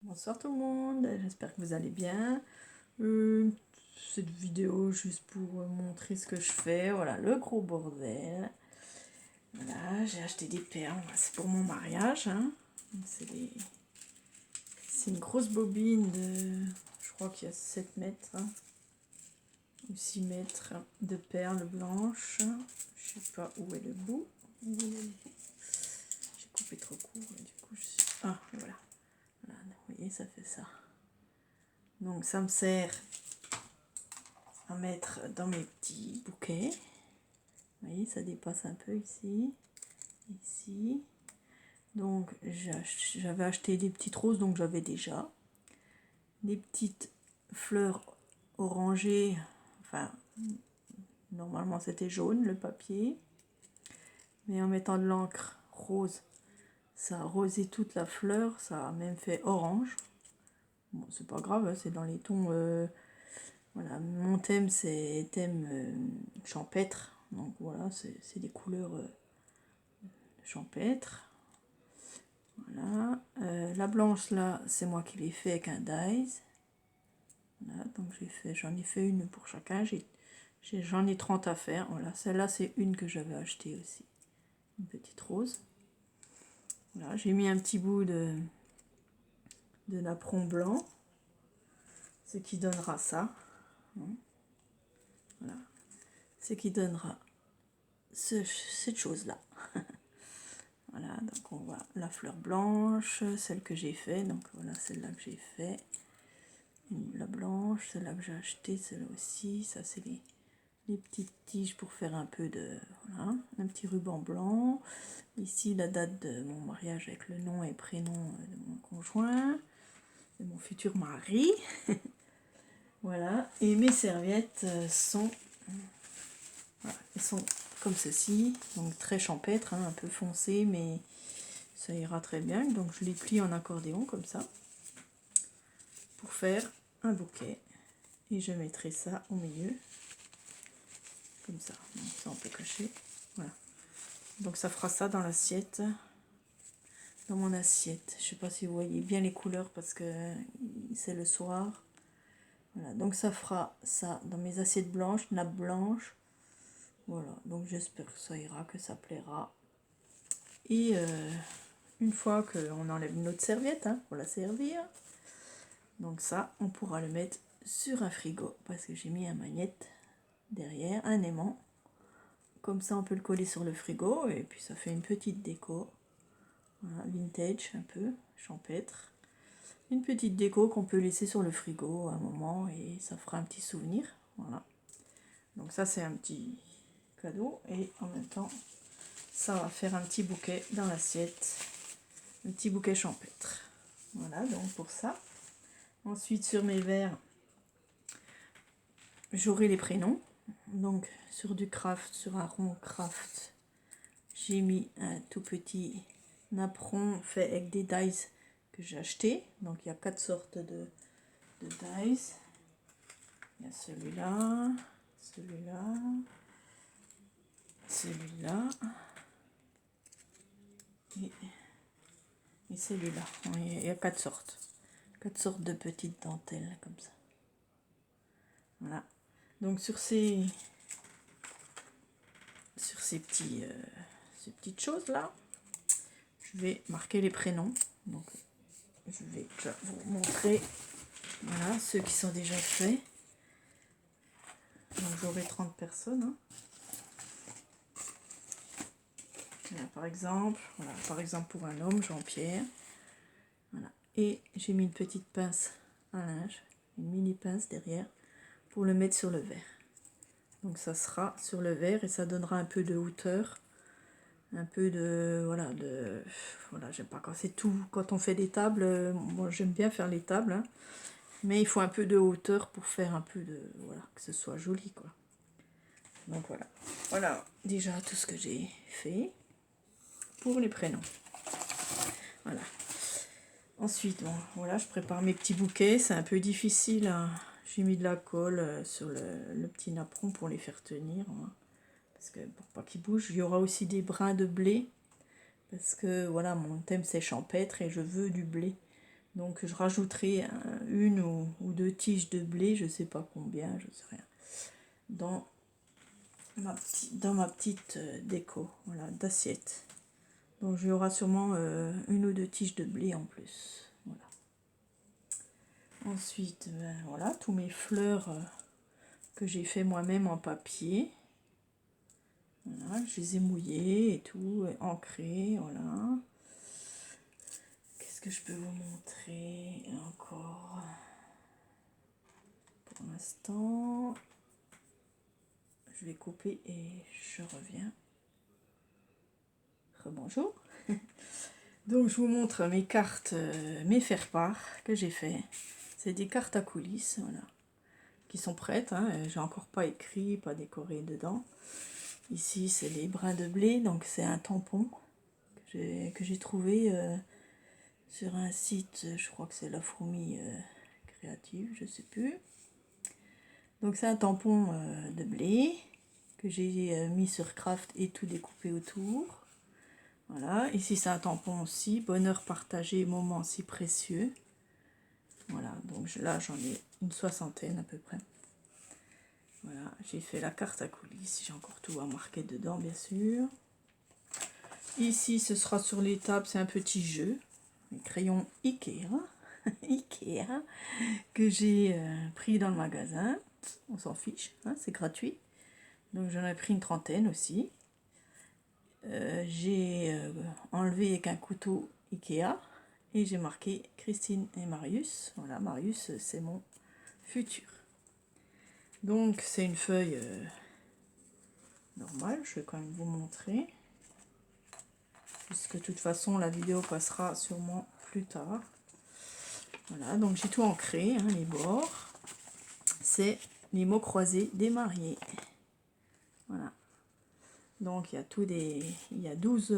Bonsoir tout le monde, j'espère que vous allez bien. Cette vidéo juste pour montrer ce que je fais. Voilà, le gros bordel. Voilà, j'ai acheté des perles, c'est pour mon mariage. Hein. C'est une grosse bobine de, je crois qu'il y a 7 mètres hein, ou 6 mètres de perles blanches. Je sais pas où est le bout. J'ai coupé trop court, du coup Ah, voilà. Voilà, vous voyez, ça fait ça. Donc ça me sert à mettre dans mes petits bouquets. Vous voyez, ça dépasse un peu ici. Ici. Donc j'avais acheté des petites roses, donc j'avais déjà. Des petites fleurs orangées. Enfin, normalement c'était jaune le papier. Mais en mettant de l'encre rose, ça a rosé toute la fleur. Ça a même fait orange. Bon, c'est pas grave, hein, c'est dans les tons... voilà, mon thème c'est thème champêtre. Donc voilà, c'est des couleurs champêtres. Voilà. La blanche là, c'est moi qui l'ai fait avec un dies. Voilà, donc j'en ai fait une pour chacun. J'en ai 30 à faire. Voilà, celle-là c'est une que j'avais achetée aussi. Une petite rose. Voilà, j'ai mis un petit bout de napperon blanc. Ce qui donnera ça. Voilà. Ce qui donnera cette chose-là. Voilà, donc on voit la fleur blanche, celle que j'ai fait. Donc voilà, celle-là que j'ai fait. La blanche, celle-là que j'ai acheté, celle-là aussi. Ça, c'est les petites tiges pour faire un peu de... Voilà, un petit ruban blanc. Ici, la date de mon mariage avec le nom et prénom de mon conjoint, de mon futur mari. Voilà, et mes serviettes sont... Voilà, elles sont comme ceci, donc très champêtre, hein, un peu foncé, mais ça ira très bien. Donc je les plie en accordéon comme ça, pour faire un bouquet. Et je mettrai ça au milieu, comme ça. Donc ça on peut cacher. Voilà. Donc ça fera ça dans l'assiette. Dans mon assiette. Je sais pas si vous voyez bien les couleurs parce que c'est le soir. Voilà. Donc ça fera ça dans mes assiettes blanches, nappe blanche. Voilà. Donc j'espère que ça ira, que ça plaira. Et une fois qu'on enlève notre serviette hein, pour la servir. Donc ça, on pourra le mettre sur un frigo parce que j'ai mis un magnète derrière, un aimant. Comme ça, on peut le coller sur le frigo et puis ça fait une petite déco. Voilà, vintage un peu, champêtre. Une petite déco qu'on peut laisser sur le frigo à un moment et ça fera un petit souvenir. Voilà. Donc ça, c'est un petit cadeau et en même temps, ça va faire un petit bouquet dans l'assiette. Un petit bouquet champêtre. Voilà, donc pour ça. Ensuite, sur mes verres, j'aurai les prénoms. Donc, sur du craft, sur un rond craft, j'ai mis un tout petit napperon fait avec des dies que j'ai acheté. Donc, il y a 4 sortes de dies. Il y a celui-là, celui-là, celui-là et celui-là. Il y a 4 sortes. 4 sortes de petites dentelles comme ça. Voilà. Donc sur ces petites choses là, je vais marquer les prénoms. Donc je vais déjà vous montrer. Voilà, ceux qui sont déjà faits. Donc j'aurai 30 personnes. Hein. Voilà, par exemple pour un homme, Jean-Pierre. Voilà. Et j'ai mis une petite pince à linge, une mini pince derrière, pour le mettre sur le verre. Donc ça sera sur le verre et ça donnera un peu de hauteur. Un peu de... Voilà, j'aime pas quand c'est tout. Quand on fait des tables, moi j'aime bien faire les tables. Hein, mais il faut un peu de hauteur pour faire un peu de... Voilà, que ce soit joli quoi. Donc voilà. Voilà déjà tout ce que j'ai fait pour les prénoms. Voilà. Ensuite, bon, voilà, je prépare mes petits bouquets. C'est un peu difficile. Hein. J'ai mis de la colle sur le petit napperon pour les faire tenir. Hein, parce que pour pas qu'ils bougent. Il y aura aussi des brins de blé. Parce que voilà, mon thème c'est champêtre et je veux du blé. Donc je rajouterai une ou deux tiges de blé, je sais pas combien, je sais rien, dans ma petite déco, voilà, d'assiette. Donc il y aura sûrement une ou deux tiges de blé en plus. Voilà. Ensuite, ben, voilà, tous mes fleurs que j'ai fait moi-même en papier. Voilà, je les ai mouillées et tout, ancrées, voilà. Qu'est-ce que je peux vous montrer encore pour l'instant? Je vais couper et je reviens. Rebonjour. Donc je vous montre mes cartes, mes faire-part que j'ai fait. C'est des cartes à coulisses, voilà, qui sont prêtes. Hein. J'ai encore pas écrit, pas décoré dedans. Ici c'est les brins de blé, donc c'est un tampon que j'ai trouvé sur un site, je crois que c'est la fourmi créative, je sais plus. Donc c'est un tampon de blé que j'ai mis sur Craft et tout découpé autour. Voilà, ici c'est un tampon aussi, bonheur partagé, moment si précieux. Voilà, donc là j'en ai une soixantaine à peu près. Voilà, j'ai fait la carte à coulisses, j'ai encore tout à marquer dedans bien sûr. Ici ce sera sur les tables, c'est un petit jeu, les crayons Ikea, Ikea que j'ai pris dans le magasin, on s'en fiche, hein, c'est gratuit. Donc j'en ai pris une trentaine aussi. J'ai enlevé avec un couteau Ikea et j'ai marqué Christine et Marius. Voilà, Marius c'est mon futur. Donc c'est une feuille normale, je vais quand même vous montrer. Puisque de toute façon la vidéo passera sûrement plus tard. Voilà, donc j'ai tout ancré, hein, les bords. C'est les mots croisés des mariés. Voilà. Donc il y a il y a 12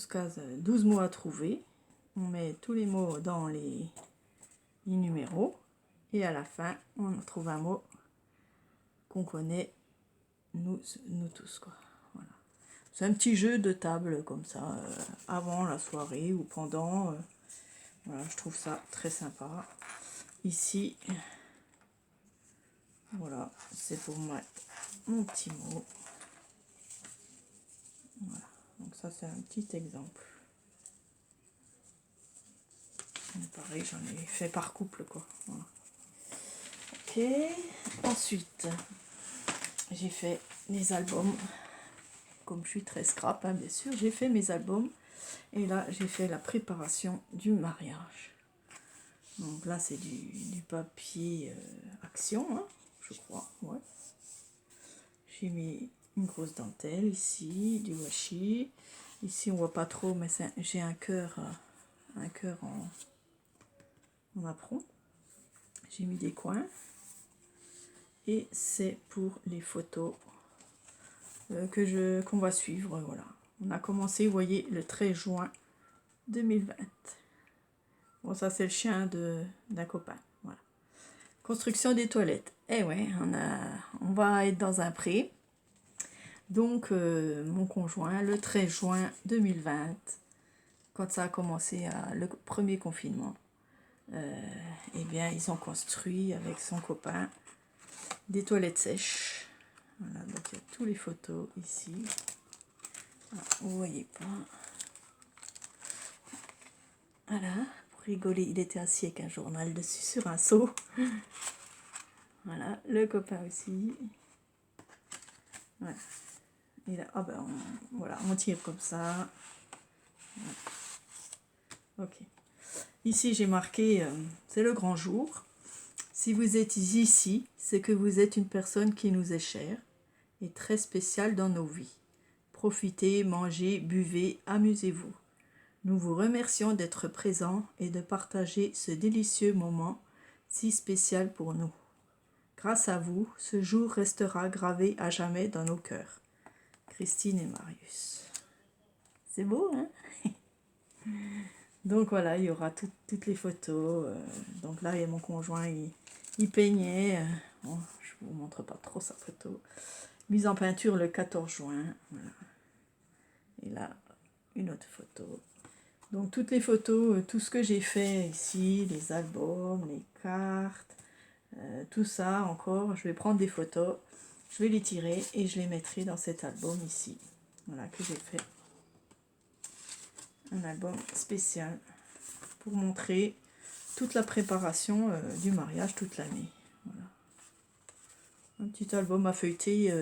cases, 12 mots à trouver. On met tous les mots dans les numéros. Et à la fin, on trouve un mot qu'on connaît, nous tous, quoi. Voilà. C'est un petit jeu de table comme ça, avant la soirée ou pendant. Voilà, je trouve ça très sympa. Ici, voilà, c'est pour mon petit mot. Voilà, donc ça c'est un petit exemple. Pareil, j'en ai fait par couple, quoi. Voilà. Ok, ensuite, j'ai fait les albums. Comme je suis très scrap, hein, bien sûr, j'ai fait mes albums. Et là, j'ai fait la préparation du mariage. Donc là, c'est du papier action, hein, je crois. Ouais. J'ai mis une grosse dentelle ici, du washi. Ici, on voit pas trop, mais j'ai un cœur en apron. J'ai mis des coins. Et c'est pour les photos qu'on va suivre. Voilà. On a commencé, vous voyez, le 13 juin 2020. Bon, ça, c'est le chien d'un copain. Voilà. Construction des toilettes. Eh ouais, on va être dans un pré. Donc, mon conjoint, le 13 juin 2020, quand ça a commencé le premier confinement, eh bien, ils ont construit avec son copain des toilettes sèches. Voilà, donc il y a toutes les photos ici. Voilà, vous voyez pas. Voilà, pour rigoler, il était assis avec un journal dessus sur un seau. Voilà, le copain aussi. Voilà. Et là, voilà, on tire comme ça. Voilà. Ok. Ici, j'ai marqué, c'est le grand jour. Si vous êtes ici, c'est que vous êtes une personne qui nous est chère et très spéciale dans nos vies. Profitez, mangez, buvez, amusez-vous. Nous vous remercions d'être présents et de partager ce délicieux moment si spécial pour nous. Grâce à vous, ce jour restera gravé à jamais dans nos cœurs. Christine et Marius. C'est beau, hein? Donc voilà, il y aura toutes les photos. Donc là, il y a mon conjoint, il peignait. Bon, je ne vous montre pas trop sa photo. Mise en peinture le 14 juin. Voilà. Et là, une autre photo. Donc toutes les photos, tout ce que j'ai fait ici, les albums, les cartes, tout ça encore, je vais prendre des photos, je vais les tirer et je les mettrai dans cet album ici. Voilà, que j'ai fait. Un album spécial pour montrer toute la préparation du mariage toute l'année. Voilà. Un petit album à feuilleter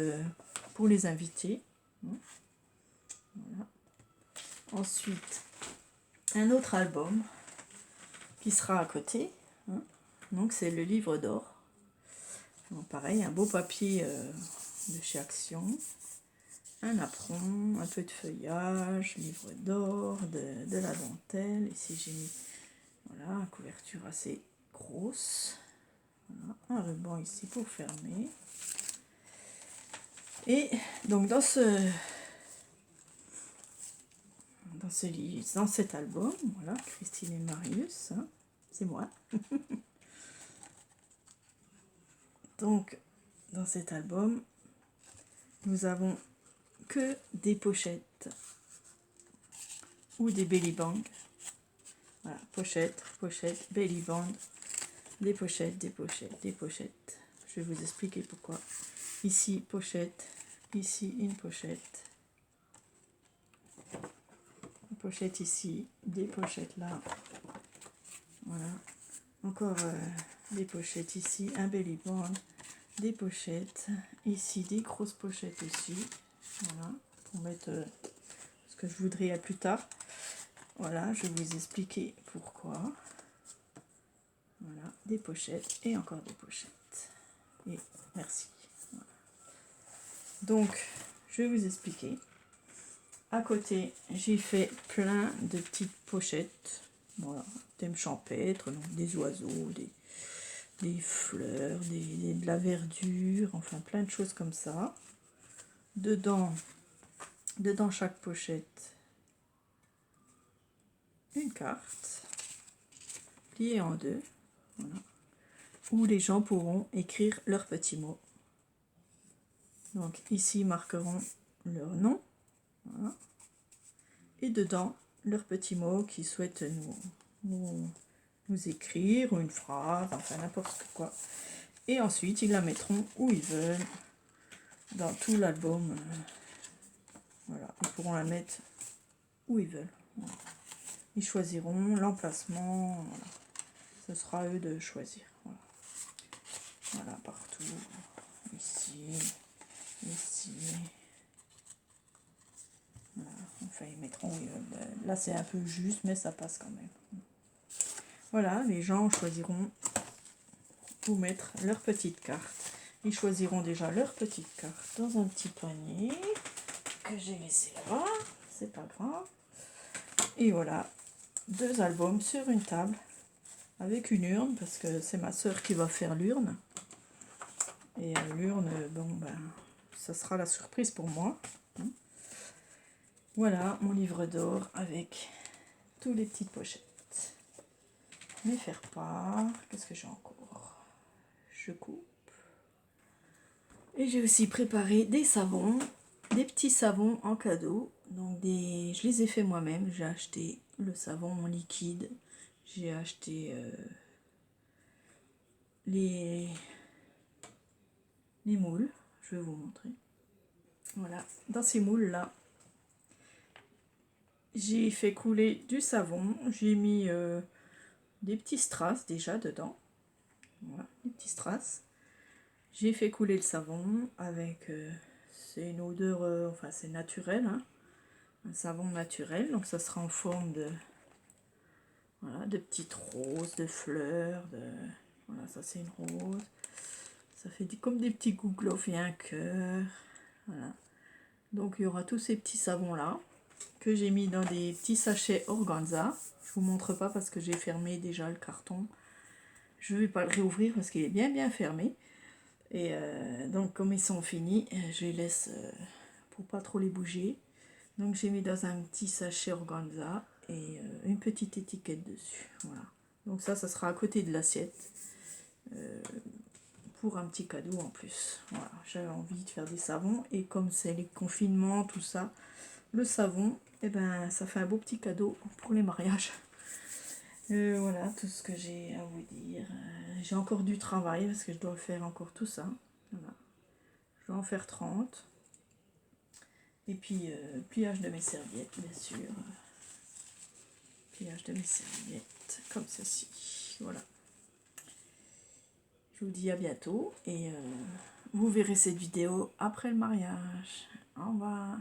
pour les invités. Voilà. Ensuite, un autre album qui sera à côté. Donc c'est le livre d'or. Donc pareil, un beau papier de chez Action. Un apron, un peu de feuillage, livre d'or, de la dentelle. Ici j'ai mis voilà, une couverture assez grosse. Voilà, un ruban ici pour fermer. Et donc dans cet album, voilà, Christine et Marius, hein, c'est moi. Donc dans cet album, nous avons que des pochettes ou des belly bands. Voilà, pochette, belly band, des pochettes, des pochettes, des pochettes. Je vais vous expliquer pourquoi. Ici, pochette, ici, une pochette. Une pochette ici, des pochettes là. Voilà. Encore des pochettes ici, un belly band, des pochettes. Ici, des grosses pochettes aussi. Voilà, pour mettre ce que je voudrais à plus tard. Voilà, je vais vous expliquer pourquoi. Voilà, des pochettes et encore des pochettes. Et merci. Voilà. Donc, je vais vous expliquer. À côté, j'ai fait plein de petites pochettes. Voilà, thème champêtre, donc des oiseaux, des fleurs, de la verdure, enfin plein de choses comme ça. Dedans chaque pochette, une carte pliée en deux, voilà, où les gens pourront écrire leurs petits mots. Donc ici ils marqueront leur nom, voilà, et dedans leurs petits mots qu'ils souhaitent nous écrire, ou une phrase, enfin n'importe quoi. Et ensuite ils la mettront où ils veulent dans tout l'album. Voilà, ils pourront la mettre où ils veulent. Voilà. Ils choisiront l'emplacement. Voilà. Ce sera à eux de choisir. Voilà, voilà, partout. Ici, ici. Voilà. Enfin, ils mettront. Là, c'est un peu juste, mais ça passe quand même. Voilà, les gens choisiront où mettre leur petite carte. Ils choisiront déjà leur petite carte dans un petit panier que j'ai laissé là-bas. C'est pas grave. Et voilà, 2 albums sur une table avec une urne, parce que c'est ma soeur qui va faire l'urne. Et l'urne, bon, ben, ça sera la surprise pour moi. Voilà mon livre d'or avec toutes les petites pochettes. Mes faire-part, qu'est-ce que j'ai encore? Je coupe. Et j'ai aussi préparé des savons, des petits savons en cadeau. Donc je les ai fait moi-même. J'ai acheté le savon liquide. J'ai acheté les moules. Je vais vous montrer. Voilà, dans ces moules là, j'ai fait couler du savon. J'ai mis des petits strass déjà dedans. Voilà, des petits strass. J'ai fait couler le savon avec, c'est une odeur, enfin c'est naturel, hein, un savon naturel, donc ça sera en forme de, voilà, de petites roses, de fleurs, voilà, ça c'est une rose, ça fait comme des petits gougloffs et un cœur, voilà. Donc il y aura tous ces petits savons là, que j'ai mis dans des petits sachets organza. Je vous montre pas parce que j'ai fermé déjà le carton, je vais pas le réouvrir parce qu'il est bien fermé. Et donc comme ils sont finis, je les laisse pour pas trop les bouger. Donc j'ai mis dans un petit sachet organza et une petite étiquette dessus. Voilà. Donc ça sera à côté de l'assiette pour un petit cadeau en plus. Voilà. J'avais envie de faire des savons et comme c'est les confinements, tout ça, le savon, et ben ça fait un beau petit cadeau pour les mariages. Voilà tout ce que j'ai à vous dire. J'ai encore du travail parce que je dois faire encore tout ça. Voilà. Je dois en faire 30. Et puis pliage de mes serviettes, bien sûr. Pliage de mes serviettes, comme ceci. Voilà. Je vous dis à bientôt et vous verrez cette vidéo après le mariage. Au revoir.